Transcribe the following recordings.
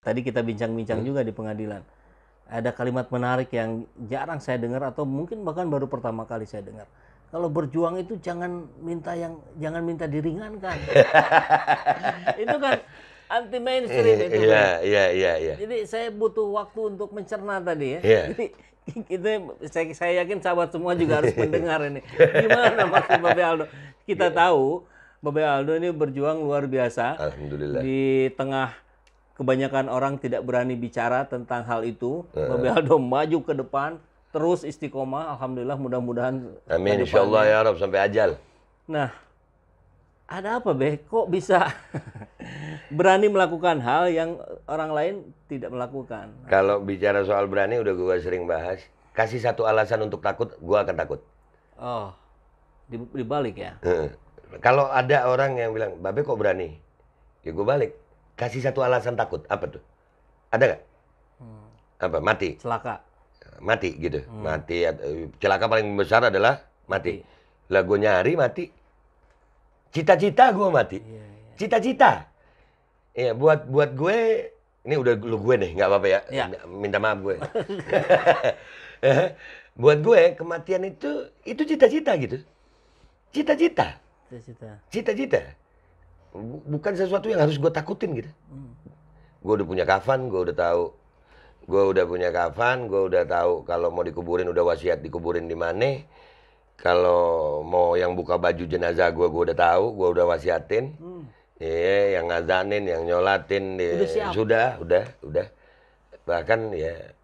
tadi kita bincang-bincang juga di pengadilan. Ada kalimat menarik yang jarang saya dengar atau mungkin bahkan baru pertama kali saya dengar. Kalau berjuang itu jangan minta diringankan. Itu kan anti mainstream itu. Iya. Jadi saya butuh waktu untuk mencerna tadi ya. Iya. Jadi itu saya yakin sahabat semua juga harus mendengar ini. Gimana maksud Babe Aldo? Kita tahu Babe Aldo ini berjuang luar biasa. Alhamdulillah. Di tengah kebanyakan orang tidak berani bicara tentang hal itu, Babe Aldo maju ke depan, terus istiqomah. Alhamdulillah, mudah-mudahan. Amin, insyaallah ya Rabb sampai ajal. Nah, ada apa Be? Kok bisa berani melakukan hal yang orang lain tidak melakukan? Kalau bicara soal berani udah gue sering bahas. Kasih satu alasan untuk takut, gue akan takut. Oh, dibalik ya? Kalau ada orang yang bilang, Babe kok berani? Ya gue balik. Kasih satu alasan takut. Apa tuh? Ada nggak? Apa? Mati. Celaka. Mati gitu. Mati. Celaka paling besar adalah mati. Lah gue nyari mati. Cita-cita gue mati. Cita-cita. Iya, buat gue, ini udah lu gue nih, nggak apa-apa ya. Minta maaf gue. Buat gue, kematian itu cita-cita gitu. Cita-cita. Bukan sesuatu yang harus gue takutin gitu. Gue udah punya kafan, gue udah tahu. Gue udah tahu kalau mau dikuburin udah wasiat dikuburin di mana. Kalau mau yang buka baju jenazah gue udah tahu, gue udah wasiatin. Iya, yang ngazanin, yang nyolatin, udah. Bahkan ya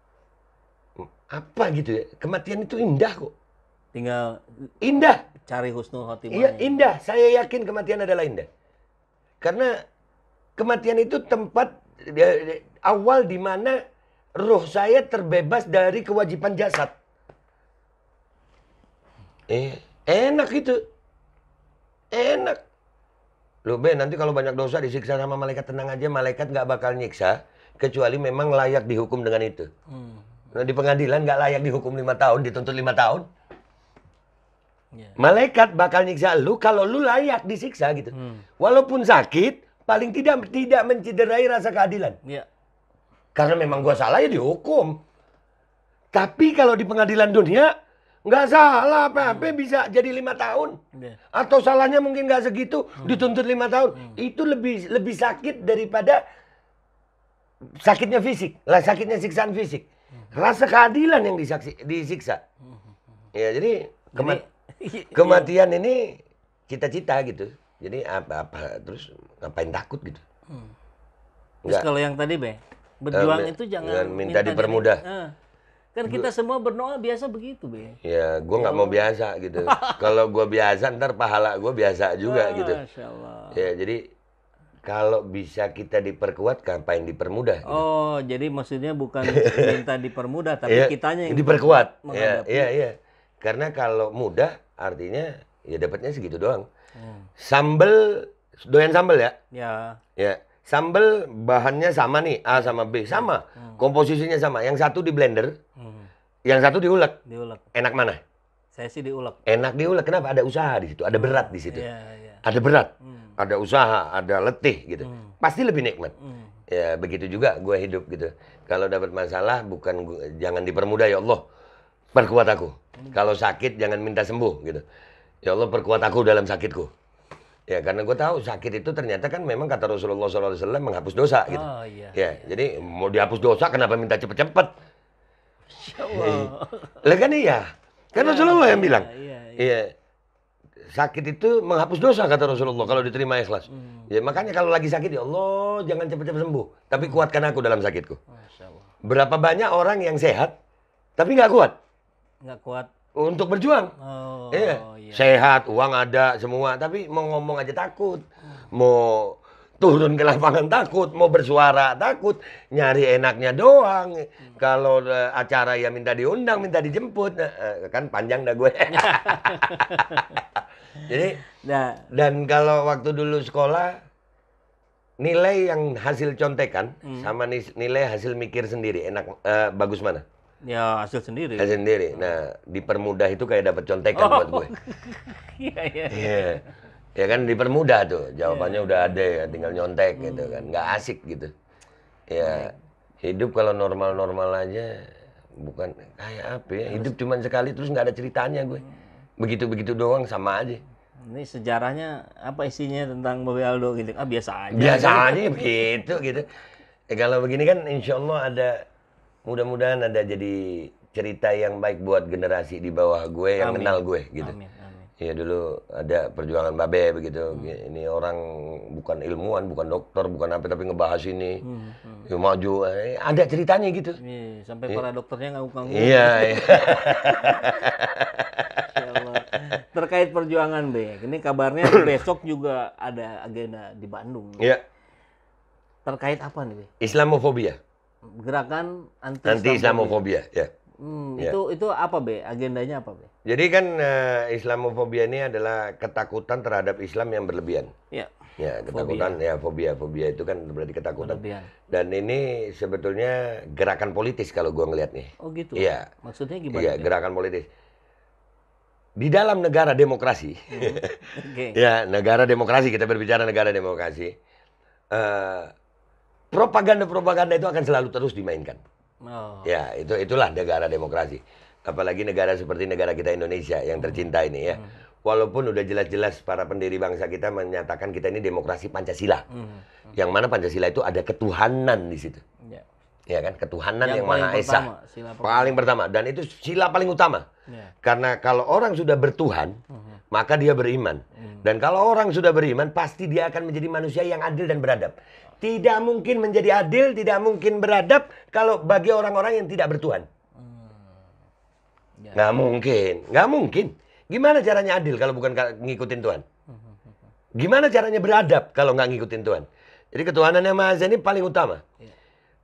apa gitu ya, kematian itu indah kok. Tinggal indah. Cari husnul khotimah. Iya, indah. Saya yakin kematian adalah indah. Karena kematian itu tempat awal di mana roh saya terbebas dari kewajiban jasad. Enak itu. Enak. Loh Be, nanti kalau banyak dosa disiksa sama malaikat, tenang aja, malaikat nggak bakal nyiksa kecuali memang layak dihukum dengan itu. Nah, di pengadilan nggak layak dihukum 5 tahun, dituntut 5 tahun. Malaikat bakal nyiksa lu kalau lu layak disiksa gitu. Walaupun sakit, paling tidak mencederai rasa keadilan. Karena memang gua salah ya dihukum. Tapi kalau di pengadilan dunia nggak salah apa-apa bisa jadi 5 tahun. Atau salahnya mungkin nggak segitu, dituntut 5 tahun. Itu lebih sakit daripada sakitnya fisik. Sakitnya siksaan fisik. Rasa keadilan yang disiksa. Ya, jadi kematian ini cita-cita gitu. Jadi apa terus ngapain takut gitu. Terus kalau yang tadi Be, berjuang itu jangan minta dipermudah. Kan kita semua berdoa biasa begitu Be. Ya, gue nggak mau biasa gitu. Kalau gue biasa ntar pahala gue biasa juga gitu. Masya Allah. Ya, jadi kalau bisa kita diperkuat, ngapain dipermudah? Gitu. Oh, jadi maksudnya bukan minta dipermudah, tapi kitanya yang diperkuat. Iya. Karena kalau mudah, artinya ya dapatnya segitu doang. Sambel, doyan sambel ya? Ya. Sambel bahannya sama nih, A sama B sama, komposisinya sama. Yang satu di blender, yang satu diulek. Enak mana? Saya sih diulek. Enak diulek, kenapa? Ada usaha di situ, ada berat di situ. Ada berat, ada usaha, ada letih gitu. Pasti lebih nikmat. Ya begitu juga gue hidup gitu. Kalau dapat masalah jangan dipermudah, ya Allah perkuat aku. Kalau sakit jangan minta sembuh gitu. Ya Allah perkuat aku dalam sakitku. Ya karena gue tahu sakit itu ternyata kan memang kata Rasulullah SAW menghapus dosa gitu. Jadi mau dihapus dosa kenapa minta cepet-cepet? Lah kan iya. Kan Rasulullah yang bilang. Iya. Sakit itu menghapus dosa kata Rasulullah kalau diterima ikhlas. Ya makanya kalau lagi sakit ya Allah jangan cepet-cepet sembuh, tapi kuatkan aku dalam sakitku. Berapa banyak orang yang sehat tapi nggak kuat? Nggak kuat untuk berjuang. Sehat, uang ada semua, tapi mau ngomong aja takut. Mau turun ke lapangan takut, mau bersuara takut, nyari enaknya doang. Kalau acara ya minta diundang, minta dijemput. Kan panjang dah gue. Jadi, dan kalau waktu dulu sekolah, nilai yang hasil contekan sama nilai hasil mikir sendiri, bagus mana? Ya hasil sendiri. Hasil sendiri. Nah, dipermudah itu kayak dapat contekan buat gue. Iya. Ya kan dipermudah tuh. Jawabannya udah ada ya, tinggal nyontek gitu kan. Nggak asik gitu. Ya, hidup kalau normal-normal aja bukan kayak apa ya. Hidup cuma sekali terus nggak ada ceritanya gue. Begitu-begitu doang sama aja. Ini sejarahnya apa isinya tentang Bobby Aldo gitu? Ah biasa aja. Biasa aja begitu gitu. Kalau begini kan insya Allah ada, mudah-mudahan ada jadi cerita yang baik buat generasi di bawah gue yang kenal gue gitu. Amin, amin. Ya dulu ada perjuangan Babe begitu. Ini orang bukan ilmuwan, bukan dokter, bukan apa tapi ngebahas ini. Ya, maju, ada ceritanya gitu. Sampai para dokternya ngangguk-ngangguk. Iya. Ya Allah. Terkait perjuangan ini kabarnya besok juga ada agenda di Bandung. Iya. Terkait apa nih, Islamofobia. Gerakan anti-Islamofobia, ya. Itu apa, agendanya apa, Jadi kan Islamofobia ini adalah ketakutan terhadap Islam yang berlebihan. Iya. Ya, ketakutan fobia. Fobia itu kan berarti ketakutan. Berlebihan. Dan ini sebetulnya gerakan politis kalau gua ngeliat nih. Oh gitu. Iya. Maksudnya gimana? Iya, gerakan politis. Di dalam negara demokrasi. Ya, negara demokrasi, kita berbicara negara demokrasi. Propaganda-propaganda itu akan selalu terus dimainkan. Ya, itulah negara demokrasi. Apalagi negara seperti negara kita Indonesia yang tercinta ini ya. Walaupun udah jelas-jelas para pendiri bangsa kita menyatakan kita ini demokrasi Pancasila. Yang mana Pancasila itu ada ketuhanan di situ. Ya kan, ketuhanan yang Maha Esa. Paling pertama. Dan itu sila paling utama. Karena kalau orang sudah bertuhan, maka dia beriman. Dan kalau orang sudah beriman, pasti dia akan menjadi manusia yang adil dan beradab. Tidak mungkin menjadi adil, tidak mungkin beradab kalau bagi orang-orang yang tidak bertuhan. Nggak mungkin, nggak mungkin. Gimana caranya adil kalau bukan ngikutin Tuhan? Gimana caranya beradab kalau nggak ngikutin Tuhan? Jadi ketuhanan yang Maha Esa ini paling utama.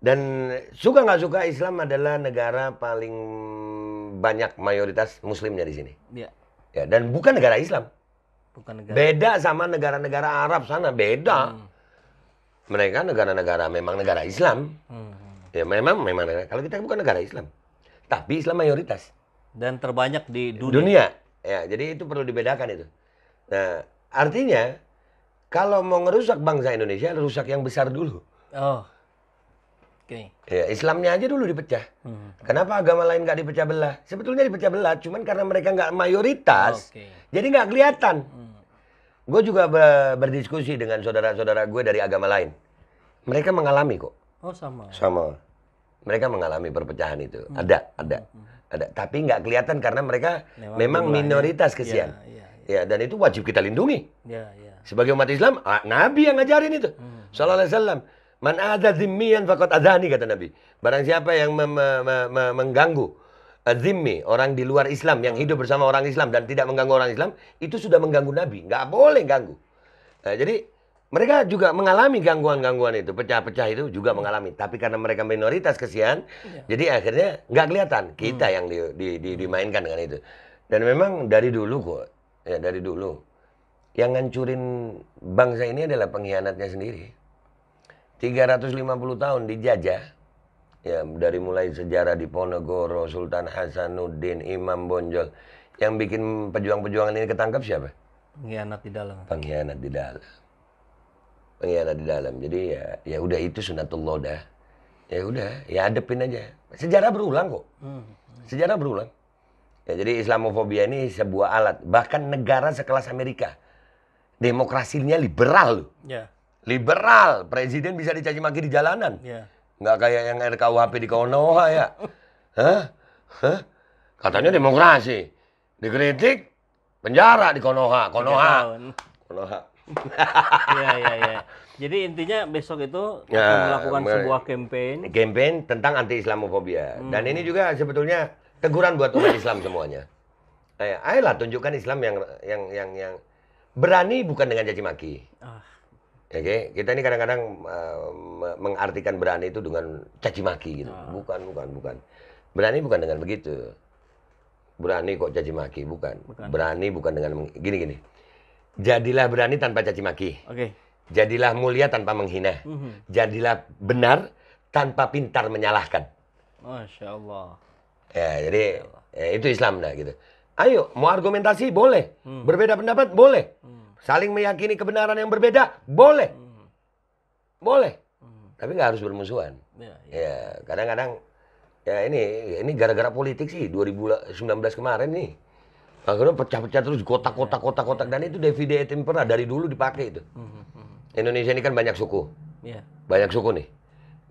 Dan suka nggak suka, Islam adalah negara paling banyak mayoritas Muslimnya di sini. Ya, dan bukan negara Islam. Beda sama negara-negara Arab sana, beda. Mereka negara-negara memang negara Islam. Ya memang negara. Kalau kita bukan negara Islam, tapi Islam mayoritas. Dan terbanyak di dunia. Ya, jadi itu perlu dibedakan itu. Nah, artinya kalau mau ngerusak bangsa Indonesia, rusak yang besar dulu. Ya, Islamnya aja dulu dipecah. Kenapa agama lain nggak dipecah belah? Sebetulnya dipecah belah, cuman karena mereka nggak mayoritas, jadi nggak kelihatan. Gue juga berdiskusi dengan saudara-saudara gue dari agama lain. Mereka mengalami kok. Oh sama. Sama. Mereka mengalami perpecahan itu. Ada. Tapi nggak kelihatan karena mereka memang minoritas kesian. Ya, dan itu wajib kita lindungi. Sebagai umat Islam, Nabi yang ngajarin itu. Sallallahu alaihi wasallam. Man adza dzimmiyan faqad adzani, kata Nabi. Barang siapa yang mengganggu dzimmi, orang di luar Islam yang hidup bersama orang Islam dan tidak mengganggu orang Islam, itu sudah mengganggu Nabi. Nggak boleh ganggu. Nah, jadi mereka juga mengalami gangguan-gangguan itu, pecah-pecah itu juga mengalami. Tapi karena mereka minoritas kesian, jadi akhirnya nggak kelihatan. Kita yang dimainkan dengan itu. Dan memang dari dulu kok, ya dari dulu, yang ngancurin bangsa ini adalah pengkhianatnya sendiri. 350 tahun dijajah, ya dari mulai sejarah Diponegoro, Sultan Hasanuddin, Imam Bonjol, yang bikin pejuang-pejuangan ini ketangkap siapa? Pengkhianat di dalam. Pengkhianat di dalam. Pengkhianat di dalam. Jadi ya udah itu sunatullah dah. Ya udah, ya hadepin aja. Sejarah berulang kok. Sejarah berulang. Ya, jadi Islamofobia ini sebuah alat. Bahkan negara sekelas Amerika, demokrasinya liberal loh. Liberal, presiden bisa dicaci maki di jalanan. Nggak kayak yang RKUHP di Konoha ya. Katanya demokrasi. Dikritik, penjara di Konoha. Konoha. Iya. Jadi intinya besok itu akan melakukan sebuah campaign tentang anti-Islamofobia. Dan ini juga sebetulnya teguran buat umat Islam semuanya. Ayolah tunjukkan Islam yang berani, bukan dengan caci maki. Oke, kita ini kadang-kadang mengartikan berani itu dengan caci maki gitu. Bukan. Berani bukan dengan begitu. Berani kok caci maki, bukan. Berani bukan dengan gini. Jadilah berani tanpa caci maki. Jadilah mulia tanpa menghina. Jadilah benar tanpa pintar menyalahkan. Masya Allah. Ya, jadi itu Islam dah gitu. Ayo, mau argumentasi boleh, berbeda pendapat boleh. Saling meyakini kebenaran yang berbeda, boleh. Boleh. tapi nggak harus bermusuhan. Ya, kadang-kadang ya ini gara-gara politik sih 2019 kemarin nih. Akhirnya pecah-pecah terus kotak-kotak dan itu divide et impera dari dulu dipakai itu. Indonesia ini kan banyak suku. Banyak suku nih.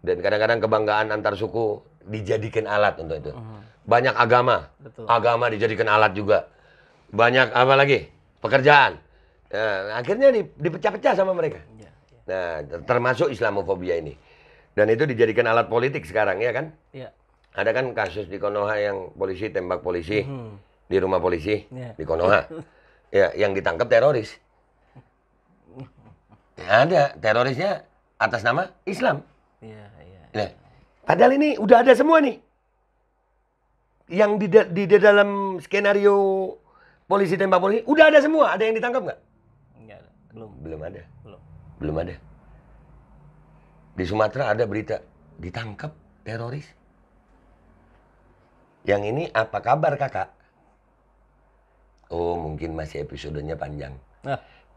Dan kadang-kadang kebanggaan antar suku dijadikan alat untuk itu. Banyak agama. Agama dijadikan alat juga. Banyak apa lagi? Pekerjaan. Nah, akhirnya dipecah-pecah sama mereka. Nah, termasuk Islamofobia ini. Dan itu dijadikan alat politik sekarang, ya kan? Ada kan kasus di Konoha yang polisi tembak polisi. Di rumah polisi di Konoha, ya, yang ditangkap teroris. Ya, ada terorisnya atas nama Islam. Nah, padahal ini udah ada semua nih. Yang di dalam skenario polisi tembak polisi udah ada semua. Ada yang ditangkap nggak? Belum ada. Belum ada. Di Sumatera ada berita ditangkap teroris. Yang ini apa kabar, kakak? Oh, mungkin masih episodenya panjang.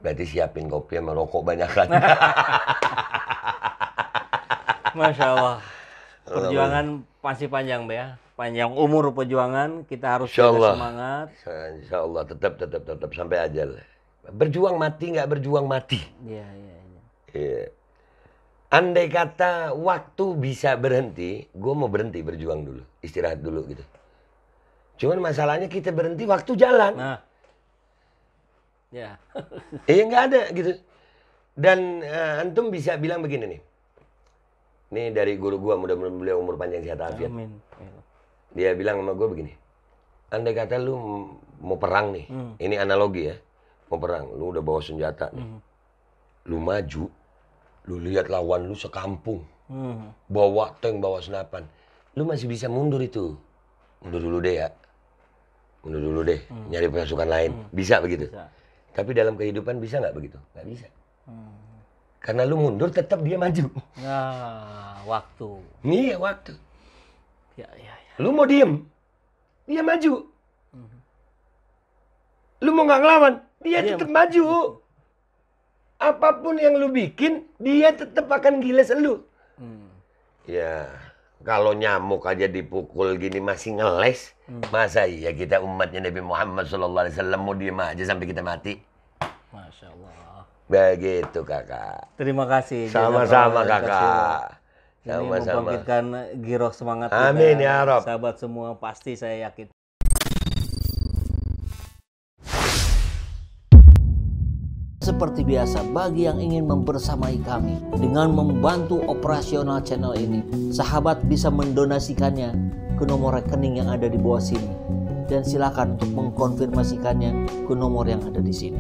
Berarti siapin kopi sama rokok banyak kan. Masya Allah. Perjuangan masih panjang, Be, ya. Panjang umur perjuangan, kita harus jaga semangat. Insya Allah, tetap sampai ajal. Berjuang mati, nggak berjuang mati. Iya. Andai kata waktu bisa berhenti, gue mau berhenti berjuang dulu. Istirahat dulu gitu. Cuman masalahnya kita berhenti waktu jalan. Nggak ada gitu. Dan antum bisa bilang begini nih. Ini dari guru gua, mudah-mudahan beliau umur panjang sehat afiat. Amin. Dia bilang sama gua begini. Andai kata lu mau perang nih. Ini analogi ya. Mau perang, lu udah bawa senjata nih. Lu maju, lu lihat lawan lu sekampung. Bawa tank, bawa senapan. Lu masih bisa mundur itu. Mundur dulu deh ya. Mundur dulu deh, nyari pasukan lain. Bisa begitu? Bisa. Tapi dalam kehidupan bisa nggak begitu? Nggak bisa. Karena lu mundur, tetap dia maju. Waktu. Iya, waktu. Ya. Lu mau diem, dia maju. Lu mau nggak ngelawan, dia tetap maju. Apapun yang lu bikin, dia tetap akan giles lu. Ya. Kalau nyamuk aja dipukul gini masih ngeles, masa iya kita umatnya Nabi Muhammad SAW mau diem aja sampai kita mati? Masya Allah. Begitu, kakak. Terima kasih. Sama-sama, kakak. Ini membangkitkan giroh semangat kita. Amin ya Rabb. Sahabat semua, pasti saya yakin. Seperti biasa, bagi yang ingin membersamai kami dengan membantu operasional channel ini, sahabat bisa mendonasikannya ke nomor rekening yang ada di bawah sini. Dan silakan untuk mengkonfirmasikannya ke nomor yang ada di sini.